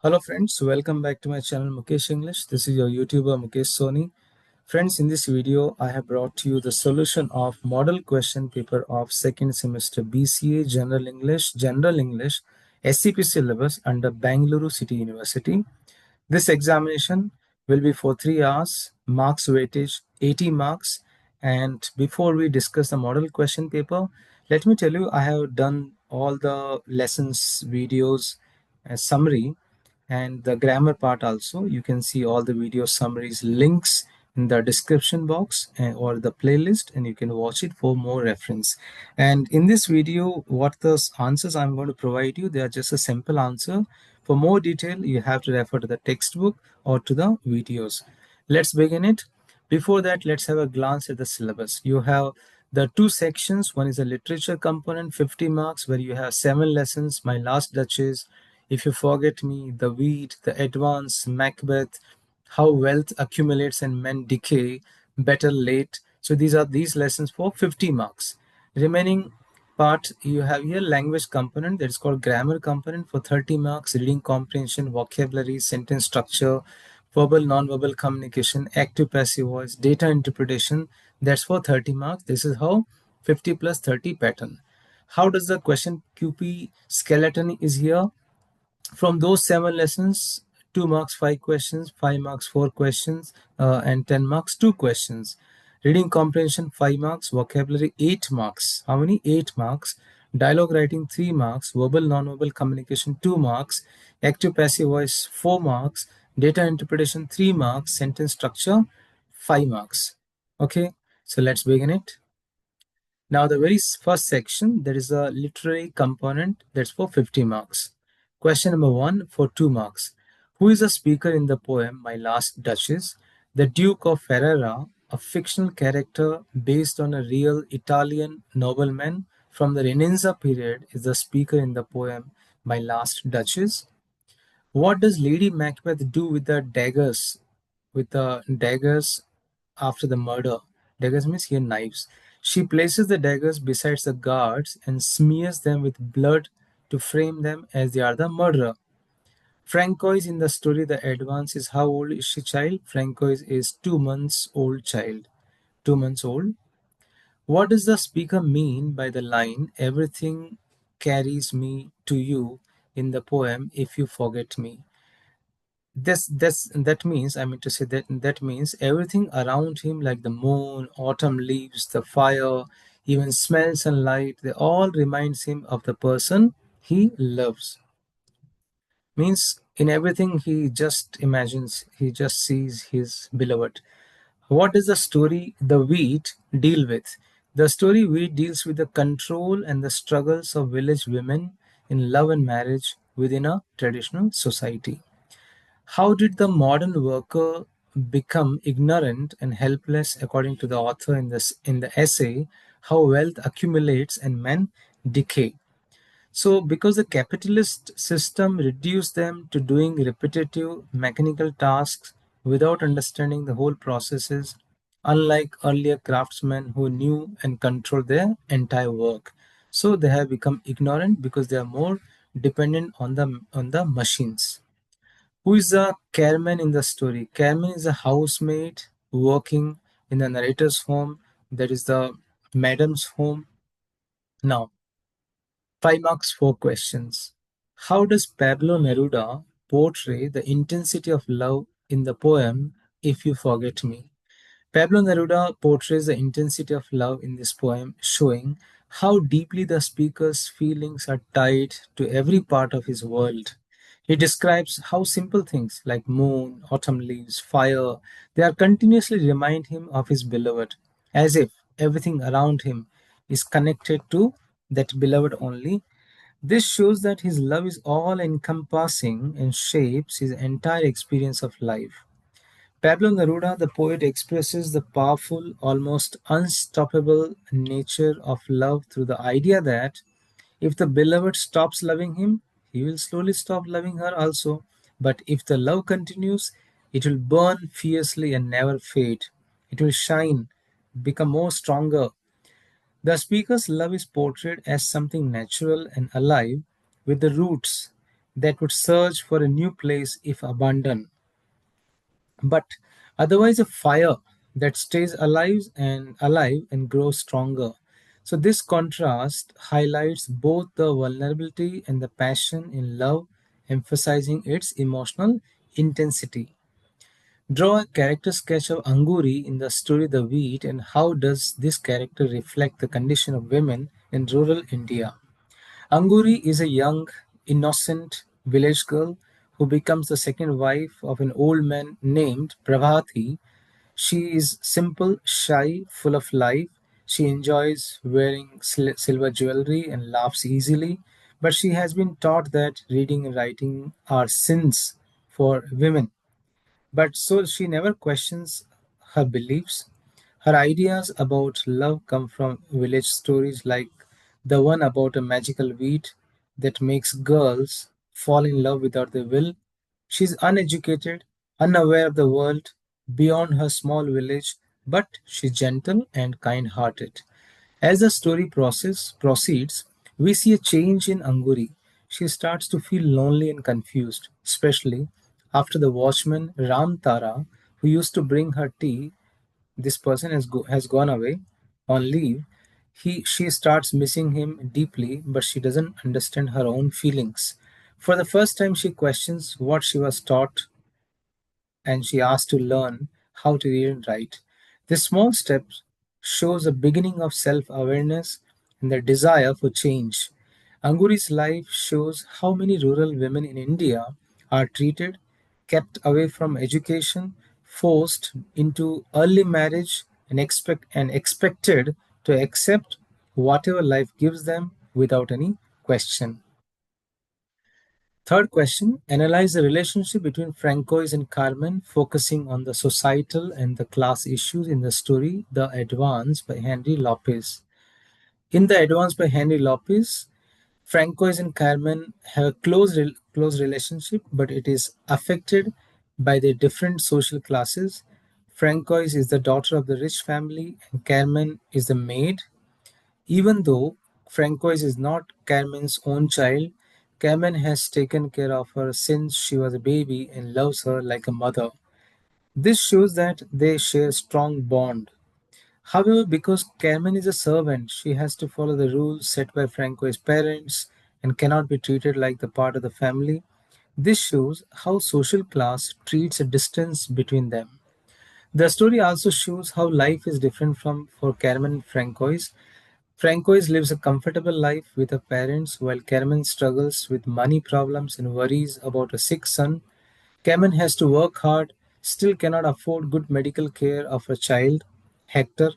Hello friends, welcome back to my channel Mukesh English. This is your YouTuber Mukesh Soni. Friends, in this video, I have brought to you the solution of model question paper of second semester BCA General English SCP syllabus under Bangalore City University. This examination will be for 3 hours, marks weightage 80 marks. And before we discuss the model question paper, let me tell you I have done all the lessons videos summary and the grammar part also. You can see all the video summaries links in the description box or the playlist, and you can watch it for more reference. And in this video, what the answers I'm going to provide you, they are just a simple answer. For more detail, you have to refer to the textbook or to the videos. Let's begin it. Before that, let's have a glance at the syllabus. You have the two sections. One is a literature component, 50 marks, where you have 7 lessons, My Last Duchess, If You Forget Me, The Weed, The Advance, Macbeth, How Wealth Accumulates and Men Decay, Better Late. So these lessons for 50 marks. Remaining part, you have here language component, that is called grammar component, for 30 marks, reading comprehension, vocabulary, sentence structure, verbal non-verbal communication, active passive voice, data interpretation, that's for 30 marks. This is how 50 plus 30 pattern. How does the question QP skeleton is here? From those 7 lessons, 2 marks 5 questions, 5 marks 4 questions, and 10 marks 2 questions. Reading comprehension 5 marks, vocabulary 8 marks. How many? 8 marks. Dialogue writing 3 marks, verbal non-verbal communication 2 marks, active passive voice 4 marks, data interpretation 3 marks, sentence structure 5 marks. Okay, so let's begin it. Now the very first section, there is a literary component, that's for 50 marks. Question number 1 for 2 marks. Who is the speaker in the poem My Last Duchess? The Duke of Ferrara, a fictional character based on a real Italian nobleman from the Renaissance period, is the speaker in the poem My Last Duchess. What does Lady Macbeth do with the daggers? With the daggers after the murder. Daggers means here knives. She places the daggers beside the guards and smears them with blood to frame them as they are the murderer. Francois in the story The Advance is how old is she child? Francois is 2 months old child. 2 months old. What does the speaker mean by the line everything carries me to you in the poem If You Forget Me? That means, I mean to say that means everything around him, like the moon, autumn leaves, the fire, even smells and light, they all reminds him of the person he loves. Means in everything he just imagines, he just sees his beloved. What does the story The Wheat deal with? The story Wheat deals with the control and the struggles of village women in love and marriage within a traditional society. How did the modern worker become ignorant and helpless, according to the author in the essay, How Wealth Accumulates and Men Decay? So, because the capitalist system reduced them to doing repetitive mechanical tasks without understanding the whole processes, unlike earlier craftsmen who knew and controlled their entire work. So, they have become ignorant because they are more dependent on the machines. Who is the Carmen in the story? Carmen is a housemaid working in the narrator's home, that is the madam's home. Now, 5 marks, 4 questions. How does Pablo Neruda portray the intensity of love in the poem If You Forget Me? Pablo Neruda portrays the intensity of love in this poem, showing how deeply the speaker's feelings are tied to every part of his world. He describes how simple things like moon, autumn leaves, fire, they are continuously remind him of his beloved, as if everything around him is connected to that beloved only. This shows that his love is all encompassing and shapes his entire experience of life. Pablo Neruda, the poet, expresses the powerful, almost unstoppable nature of love through the idea that if the beloved stops loving him, he will slowly stop loving her also. But if the love continues, it will burn fiercely and never fade. It will shine, become more stronger. The speaker's love is portrayed as something natural and alive with the roots that would search for a new place if abandoned, but otherwise a fire that stays alive and grows stronger. So this contrast highlights both the vulnerability and the passion in love, emphasizing its emotional intensity. Draw a character sketch of Anguri in the story The Wheat, and how does this character reflect the condition of women in rural India? Anguri is a young, innocent village girl who becomes the second wife of an old man named Prabhati. She is simple, shy, full of life. She enjoys wearing silver jewelry and laughs easily, but she has been taught that reading and writing are sins for women. But so she never questions her beliefs. Her ideas about love come from village stories like the one about a magical wheat that makes girls fall in love without their will. She's uneducated, unaware of the world beyond her small village, but she's gentle and kind hearted. As the story proceeds, we see a change in Anguri. She starts to feel lonely and confused, especially after the watchman Ram Tara, who used to bring her tea, this person has gone away on leave. She starts missing him deeply, but she doesn't understand her own feelings. For the first time, she questions what she was taught, and she asked to learn how to read and write. This small step shows the beginning of self awareness and the desire for change. Anguri's life shows how many rural women in India are treated, kept away from education, forced into early marriage, and expected to accept whatever life gives them without any question. Third question, analyze the relationship between Francois and Carmen, focusing on the societal and the class issues in the story The Advance by Henry Lopez. In The Advance by Henry Lopez, Francois and Carmen have a close relationship, but it is affected by their different social classes. Francois is the daughter of the rich family, and Carmen is the maid. Even though Francois is not Carmen's own child, Carmen has taken care of her since she was a baby and loves her like a mother. This shows that they share a strong bond. However, because Carmen is a servant, she has to follow the rules set by Francois' parents and cannot be treated like the part of the family. This shows how social class treats a distance between them. The story also shows how life is different from for Carmen and Francois. Francois lives a comfortable life with her parents, while Carmen struggles with money problems and worries about a sick son. Carmen has to work hard, still cannot afford good medical care of her child, Hector.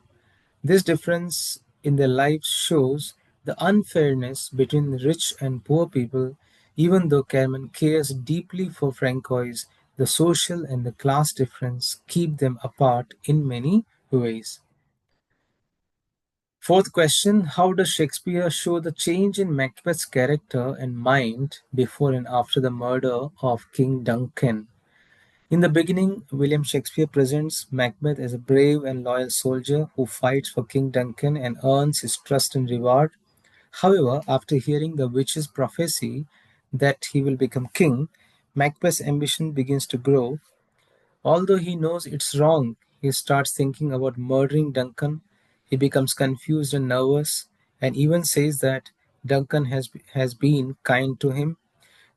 This difference in their lives shows the unfairness between rich and poor people. Even though Carmen cares deeply for Francois, the social and the class difference keep them apart in many ways. Fourth question, how does Shakespeare show the change in Macbeth's character and mind before and after the murder of King Duncan? In the beginning, William Shakespeare presents Macbeth as a brave and loyal soldier who fights for King Duncan and earns his trust and reward. However, after hearing the witch's prophecy that he will become king, Macbeth's ambition begins to grow. Although he knows it's wrong, he starts thinking about murdering Duncan. He becomes confused and nervous, and even says that Duncan has been kind to him.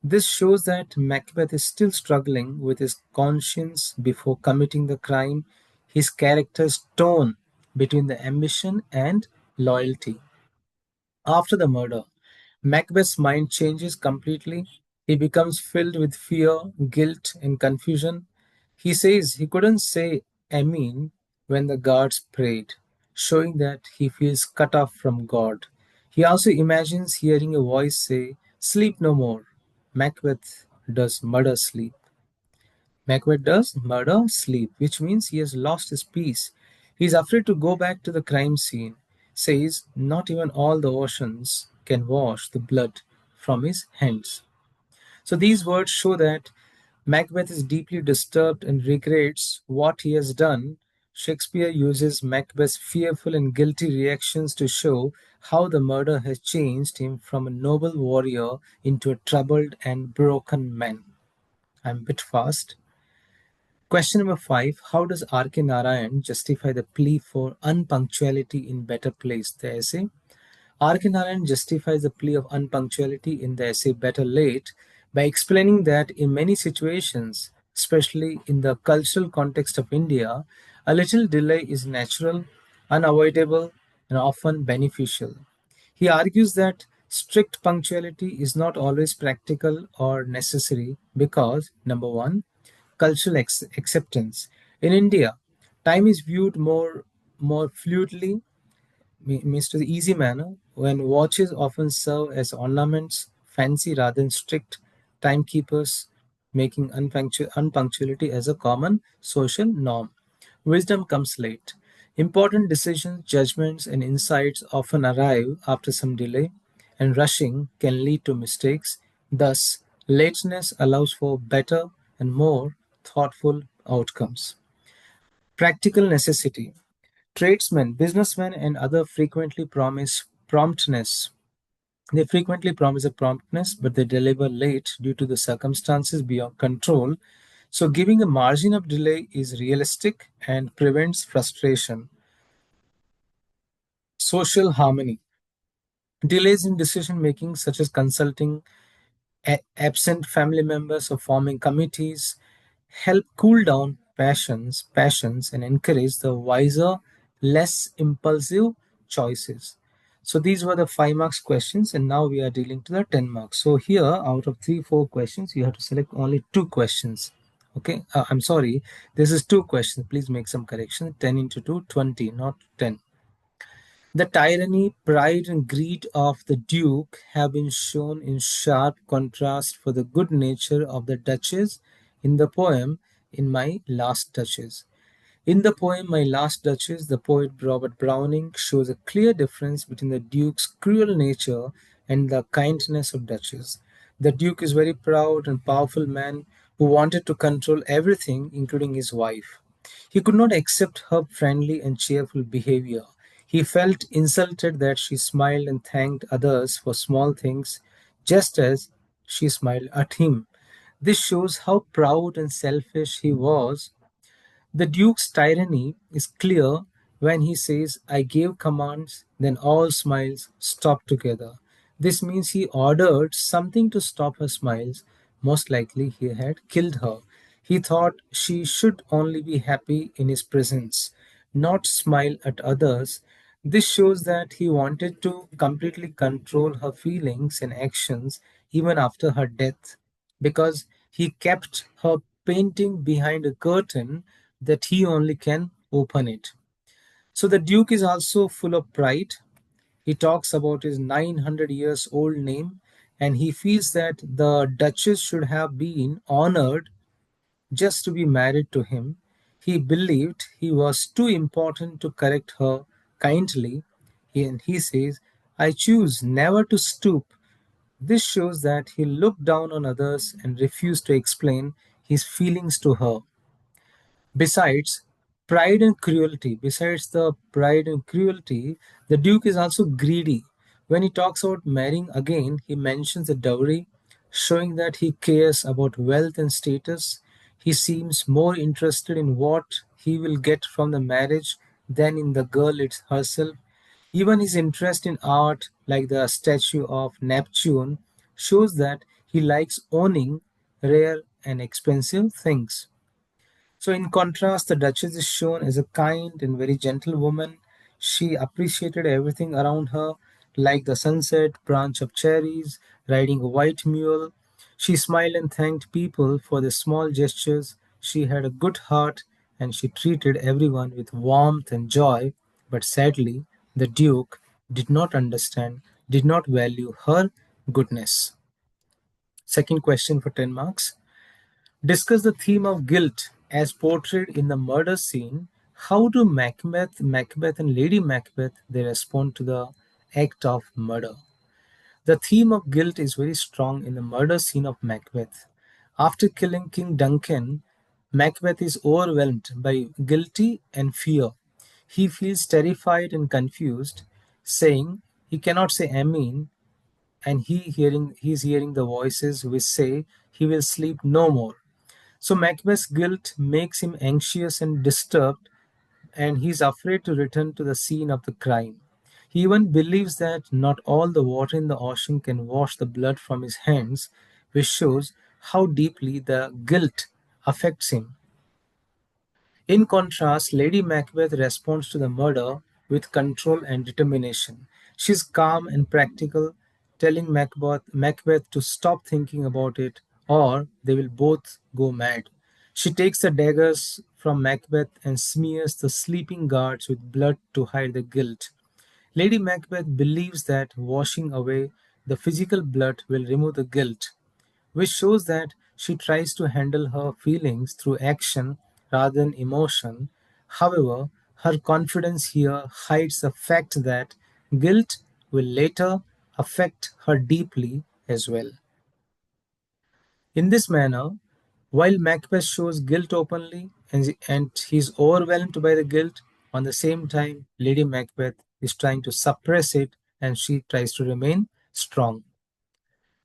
This shows that Macbeth is still struggling with his conscience before committing the crime. His character's torn between the ambition and loyalty. After the murder, Macbeth's mind changes completely. He becomes filled with fear, guilt, and confusion. He says he couldn't say Amen when the guards prayed, showing that he feels cut off from God. He also imagines hearing a voice say, Sleep no more. Macbeth does murder sleep. Macbeth does murder sleep, which means he has lost his peace. He is afraid to go back to the crime scene. Says, not even all the oceans can wash the blood from his hands. So these words show that Macbeth is deeply disturbed and regrets what he has done, Shakespeare uses Macbeth's fearful and guilty reactions to show how the murder has changed him from a noble warrior into a troubled and broken man. I'm a bit fast. Question number 5. How does R.K. Narayan justify the plea for unpunctuality in Better Place, the essay? R.K. Narayan justifies the plea of unpunctuality in the essay Better Late by explaining that in many situations, especially in the cultural context of India, a little delay is natural, unavoidable, and often beneficial. He argues that strict punctuality is not always practical or necessary because, number one, cultural acceptance. In India, time is viewed more fluidly, means to the easy manner, when watches often serve as ornaments, fancy rather than strict timekeepers, making unpunctuality as a common social norm. Wisdom comes late. Important decisions, judgments, and insights often arrive after some delay, and rushing can lead to mistakes. Thus, lateness allows for better and more thoughtful outcomes. Practical necessity. Tradesmen, businessmen, and other frequently promise promptness. They frequently promise a promptness, but they deliver late due to the circumstances beyond control. So, giving a margin of delay is realistic and prevents frustration. Social harmony. Delays in decision making, such as consulting absent family members or forming committees, help cool down passions and encourage the wiser, less impulsive choices. So these were the 5 marks questions, and now we are dealing to the 10 marks. So here, out of 3 4 questions, you have to select only 2 questions. Okay, I'm sorry, this is 2 questions. Please make some corrections. 10 into 2, 20, not 10. The tyranny, pride, and greed of the Duke have been shown in sharp contrast for the good nature of the Duchess in the poem In My Last Duchess. In the poem My Last Duchess, the poet Robert Browning shows a clear difference between the Duke's cruel nature and the kindness of Duchess. The Duke is a very proud and powerful man who wanted to control everything, including his wife. He could not accept her friendly and cheerful behavior. He felt insulted that she smiled and thanked others for small things, just as she smiled at him. This shows how proud and selfish he was. The Duke's tyranny is clear when he says, I gave commands, then all smiles stopped together. This means he ordered something to stop her smiles. Most likely, he had killed her. He thought she should only be happy in his presence, not smile at others. This shows that he wanted to completely control her feelings and actions even after her death, because he kept her painting behind a curtain that he only can open it. So the Duke is also full of pride. He talks about his 900 years old name, and he feels that the Duchess should have been honored just to be married to him. He believed he was too important to correct her kindly, and he says, I choose never to stoop. This shows that he looked down on others and refused to explain his feelings to her. Besides besides the pride and cruelty, the Duke is also greedy. When he talks about marrying again, he mentions the dowry, showing that he cares about wealth and status. He seems more interested in what he will get from the marriage than in the girl herself. Even his interest in art, like the statue of Neptune, shows that he likes owning rare and expensive things. So, in contrast, the Duchess is shown as a kind and very gentle woman. She appreciated everything around her, like the sunset, branch of cherries, riding a white mule. She smiled and thanked people for the small gestures. She had a good heart and she treated everyone with warmth and joy. But sadly, the Duke did not understand, did not value her goodness. Second question for 10 marks. Discuss the theme of guilt as portrayed in the murder scene. How do Macbeth, and Lady Macbeth they respond to the act of murder? The theme of guilt is very strong in the murder scene of Macbeth. After killing King Duncan, Macbeth is overwhelmed by guilty and fear. He feels terrified and confused, saying he cannot say Amen, and he's hearing the voices which say he will sleep no more. So Macbeth's guilt makes him anxious and disturbed, and he's afraid to return to the scene of the crime. He even believes that not all the water in the ocean can wash the blood from his hands, which shows how deeply the guilt affects him. In contrast, Lady Macbeth responds to the murder with control and determination. She's calm and practical, telling Macbeth to stop thinking about it or they will both go mad. She takes the daggers from Macbeth and smears the sleeping guards with blood to hide the guilt. Lady Macbeth believes that washing away the physical blood will remove the guilt, which shows that she tries to handle her feelings through action rather than emotion. However, her confidence here hides the fact that guilt will later affect her deeply as well. In this manner, while Macbeth shows guilt openly and he's overwhelmed by the guilt, on the same time, Lady Macbeth is trying to suppress it and she tries to remain strong.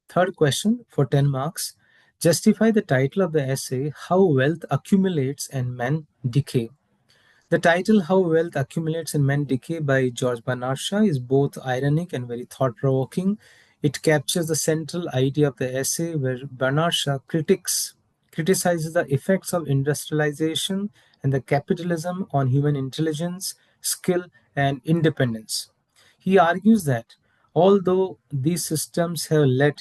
Third question for 10 marks. Justify the title of the essay, How Wealth Accumulates and Men Decay. The title How Wealth Accumulates and Men Decay by George Bernard Shaw is both ironic and very thought-provoking. It captures the central idea of the essay where Bernard Shaw criticizes the effects of industrialization and the capitalism on human intelligence, skill, and independence. He argues that although these systems have led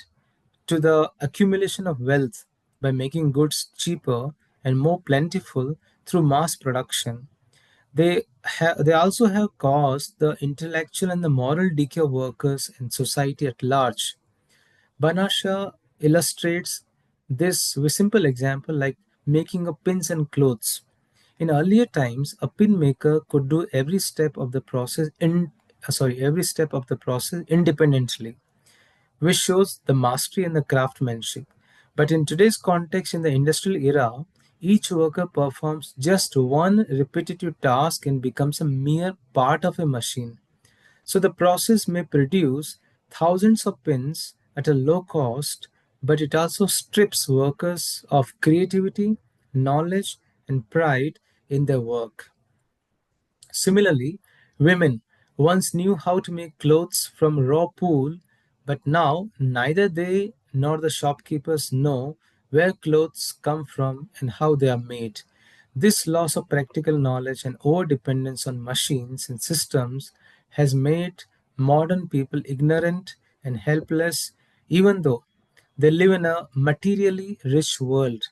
to the accumulation of wealth by making goods cheaper and more plentiful through mass production, they also have caused the intellectual and the moral decay of workers and society at large. Banasha illustrates this with simple example like making of pins and clothes. In earlier times, a pin maker could do every step of the process independently, which shows the mastery and the craftsmanship. But in today's context, in the industrial era, each worker performs just one repetitive task and becomes a mere part of a machine. So the process may produce thousands of pins at a low cost, but it also strips workers of creativity, knowledge, and pride in their work. Similarly, women once knew how to make clothes from raw wool, but now neither they nor the shopkeepers know where clothes come from and how they are made. This loss of practical knowledge and over dependence on machines and systems has made modern people ignorant and helpless, even though they live in a materially rich world.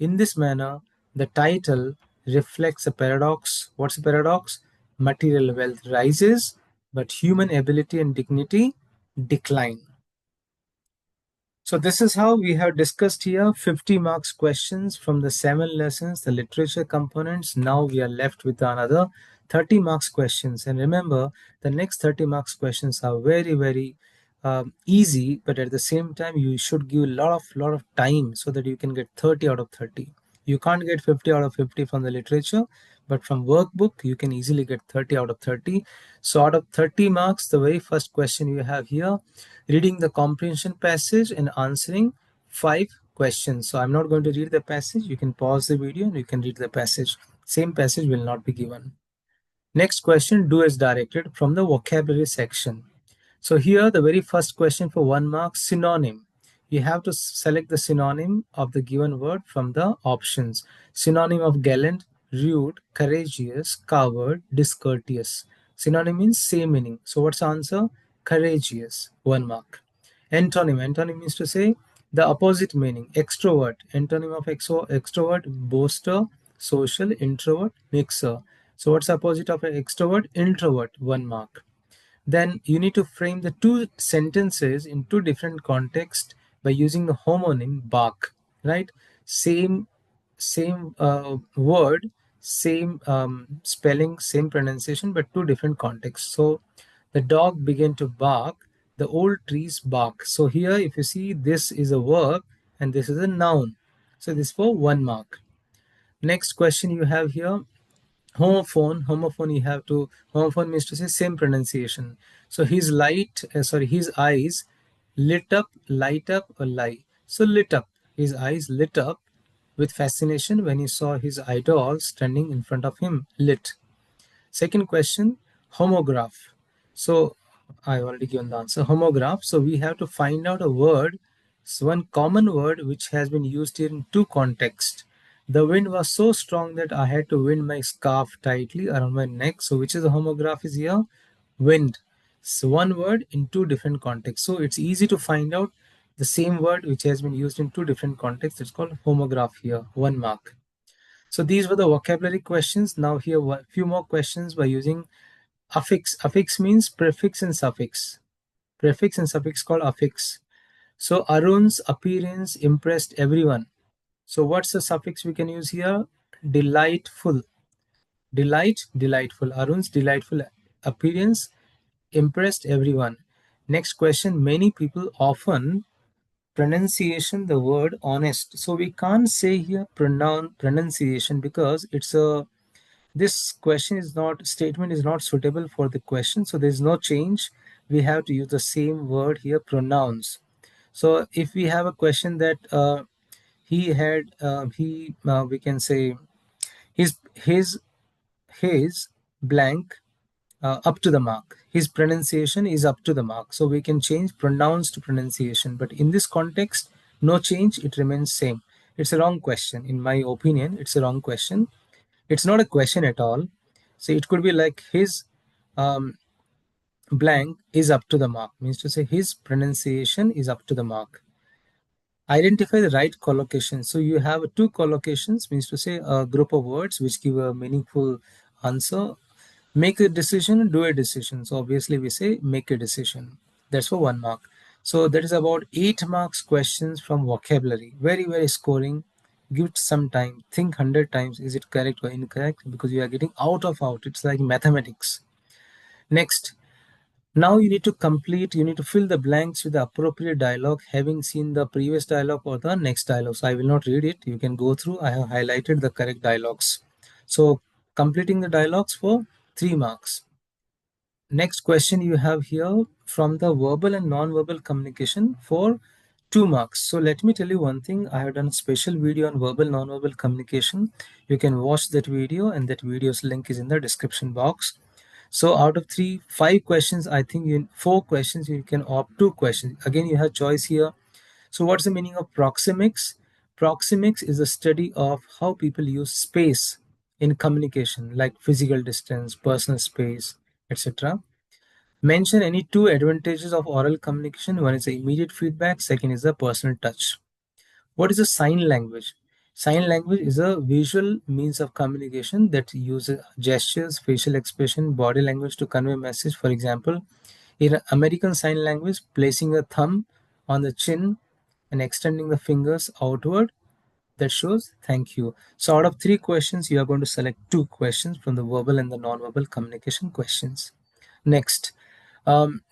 In this manner, the title reflects a paradox. What's a paradox? Material wealth rises, but human ability and dignity decline. So this is how we have discussed here 50 marks questions from the 7 lessons, the literature components. Now we are left with another 30 marks questions. And remember, the next 30 marks questions are very easy, but at the same time, you should give a lot of time so that you can get 30 out of 30. You can't get 50 out of 50 from the literature, but from workbook, you can easily get 30 out of 30. So out of 30 marks, the very first question you have here, reading the comprehension passage and answering 5 questions. So I'm not going to read the passage. You can pause the video and you can read the passage. Same passage will not be given. Next question, do as directed from the vocabulary section. So here the very first question for 1 mark, synonym. You have to select the synonym of the given word from the options. Synonym of gallant, rude, courageous, coward, discourteous. Synonym means same meaning. So what's the answer? Courageous, 1 mark. Antonym. Antonym means to say the opposite meaning. Extrovert. Antonym of extrovert, boaster, social, introvert, mixer. So what's the opposite of an extrovert? Introvert, 1 mark. Then you need to frame the 2 sentences in 2 different contexts by using the homonym bark, right? Same word, same spelling, same pronunciation, but 2 different contexts. So the dog began to bark, the old trees bark. So here, if you see, this is a verb and this is a noun. So this is for 1 mark. Next question you have here, homophone. You have to, homophone means to say same pronunciation. So his eyes lit up, light up, or lie. So lit up, his eyes lit up with fascination when he saw his idol standing in front of him. Lit. Second question, homograph. So I already given the answer, homograph. So we have to find out a word, so one common word which has been used here in two contexts. The wind was so strong that I had to wind my scarf tightly around my neck. So which is the homograph is here? Wind. So one word in two different contexts. So it's easy to find out the same word which has been used in two different contexts. It's called homograph here, 1 mark. So these were the vocabulary questions. Now here a few more questions by using affix. Affix means prefix and suffix. Prefix and suffix called affix. So Arun's appearance impressed everyone. So what's the suffix we can use here? Delightful. Delightful. Arun's delightful appearance impressed everyone. Next question, many people often pronunciation the word honest. So we can't say here pronunciation because it's a, this question is not, statement is not suitable for the question, so there's no change. We have to use the same word here, pronounce. So if we have a question that we can say his blank up to the mark, his pronunciation is up to the mark, so we can change pronounce to pronunciation, but in this context no change, it remains same. It's a wrong question in my opinion. It's a wrong question. It's not a question at all. So it could be like his um, blank is up to the mark, means to say his pronunciation is up to the mark. Identify the right collocation. So you have two collocations, means to say a group of words which give a meaningful answer. Make a decision, do a decision. So obviously we say make a decision. That's for 1 mark. So that is about 8 marks questions from vocabulary. Very, very scoring. Give it some time. Think 100 times. Is it correct or incorrect? Because you are getting out of out. It's like mathematics. Next, now you need to fill the blanks with the appropriate dialogue, having seen the previous dialogue or the next dialogue. So I will not read it. You can go through. I have highlighted the correct dialogues. So completing the dialogues for 3 marks. Next question you have here, from the verbal and non-verbal communication for 2 marks. So let me tell you one thing. I have done a special video on verbal non-verbal communication. You can watch that video, and that video's link is in the description box. So out of 5 questions, I think 4 questions you can opt 2 questions. Again, you have choice here. So what's the meaning of proxemics? Proxemics is a study of how people use space in communication, like physical distance, personal space, etc. Mention any 2 advantages of oral communication. One is the immediate feedback, second is the personal touch. What is a sign language? Sign language is a visual means of communication that uses gestures, facial expression, body language to convey message. For example, in American Sign Language, placing a thumb on the chin and extending the fingers outward, that shows thank you. So out of 3 questions, you are going to select 2 questions from the verbal and the non-verbal communication questions. Next, um,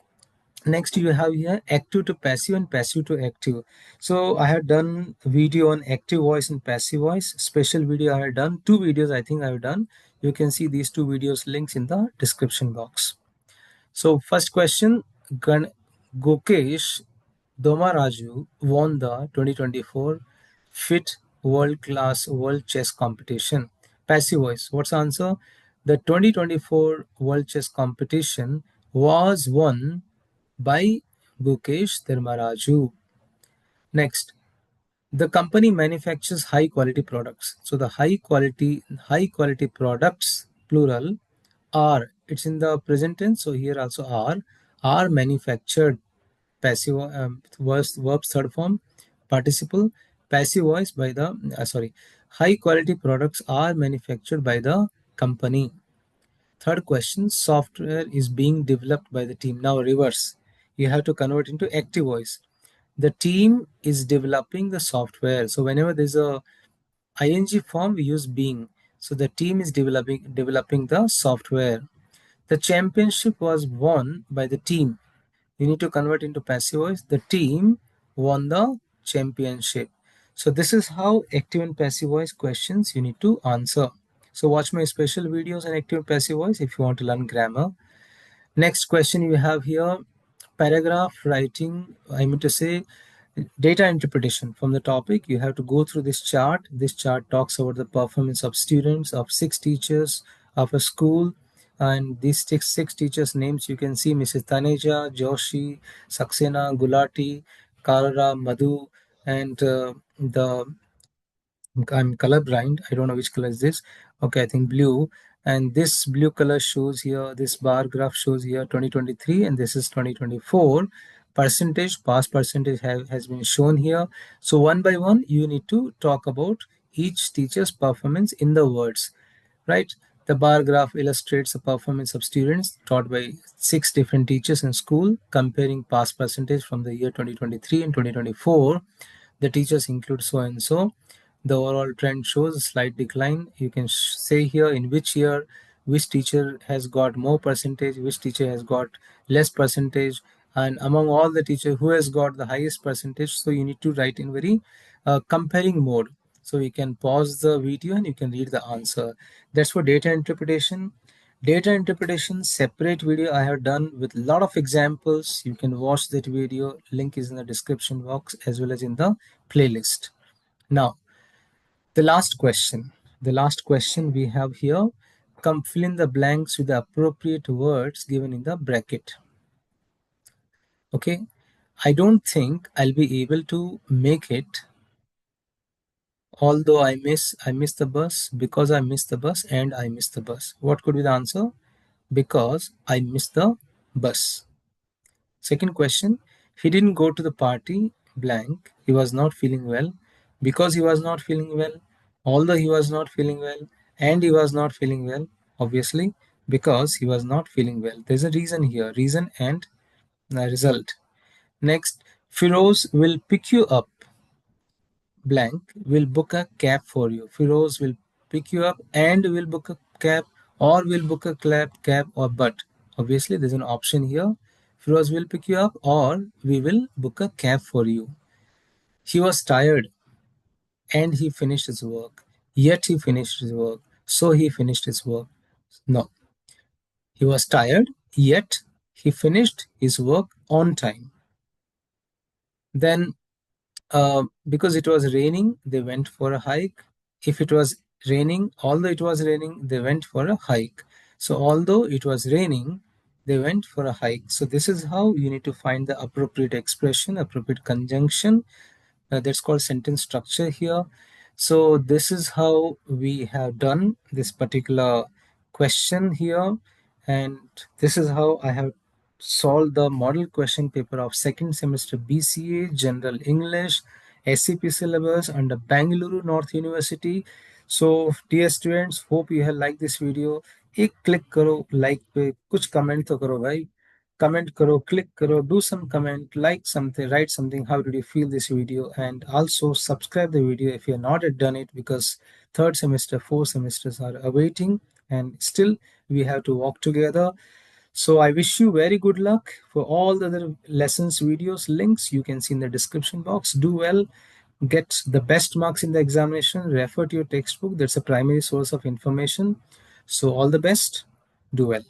next you have here active to passive and passive to active. So I have done video on active voice and passive voice. Special video I have done. 2 videos I think I have done. You can see these 2 videos links in the description box. So first question, Gokesh Domaraju won the 2024 FIT World Class World Chess Competition. Passive voice. What's the answer? The 2024 World Chess Competition was won by Gukesh Domaraju. Next, the company manufactures high quality products. So the high quality products plural are, it's in the present tense, so here also are manufactured. Passive verbs third form, participle, passive voice by the high quality products are manufactured by the company. Third question, software is being developed by the team. Now reverse, you have to convert into active voice. The team is developing the software. So whenever there's a ing form, we use being. So the team is developing the software. The championship was won by the team. You need to convert into passive voice. The team won the championship. So this is how active and passive voice questions you need to answer. So watch my special videos on active and passive voice if you want to learn grammar. Next question you have here, paragraph writing, I mean to say data interpretation. From the topic, you have to go through this chart. This chart talks about the performance of students, of 6 teachers of a school. And these six teachers' names you can see: Mrs. Taneja, Joshi, Saxena, Gulati, Kara, Madhu, and the I'm colorblind. I don't know which color is this. Okay, I think blue. And this blue color shows here, this bar graph shows here 2023, and this is 2024. Percentage, past percentage has been shown here. So one by one, you need to talk about each teacher's performance in the words, right? The bar graph illustrates the performance of students taught by 6 different teachers in school, comparing past percentage from the year 2023 and 2024. The teachers include so and so. The overall trend shows a slight decline. You can say here in which year which teacher has got more percentage, which teacher has got less percentage, and among all the teachers who has got the highest percentage. So you need to write in very comparing mode. So you can pause the video and you can read the answer. That's for data interpretation. Data interpretation separate video I have done with a lot of examples. You can watch that video. Link is in the description box as well as in the playlist. Now, the last question. The last question we have here. Come fill in the blanks with the appropriate words given in the bracket. Okay. I don't think I'll be able to make it, although I miss the bus, because I missed the bus, and I missed the bus. What could be the answer? Because I missed the bus. Second question, he didn't go to the party blank. He was not feeling well. Because he was not feeling well, although he was not feeling well, and he was not feeling well, obviously, because he was not feeling well. There's a reason here, reason and result. Next, Firoz will pick you up blank, will book a cab for you. Firoz will pick you up and will book a cab, or will book a cab, or but. Obviously, there's an option here. Firoz will pick you up, or we will book a cab for you. He was tired and he finished his work. Yet he finished his work. So he finished his work. No. He was tired, yet he finished his work on time. Then because it was raining, they went for a hike. If it was raining, although it was raining, they went for a hike. So although it was raining, they went for a hike. So this is how you need to find the appropriate expression, appropriate conjunction. That's called sentence structure here. So this is how we have done this particular question here, and this is how I have solved the model question paper of second semester BCA General English SCP syllabus under Bangalore North University. So dear students, hope you have liked this video. एक click करो like पे, कुछ comment तो करो भाई, comment karo, click karo, do some comment, like something, write something, how did you feel this video, and also subscribe the video if you have not yet done it, because third semester, 4 semesters are awaiting and still we have to walk together. So I wish you very good luck for all the other lessons, videos, links you can see in the description box. Do well, get the best marks in the examination, refer to your textbook. That's a primary source of information. So all the best, do well.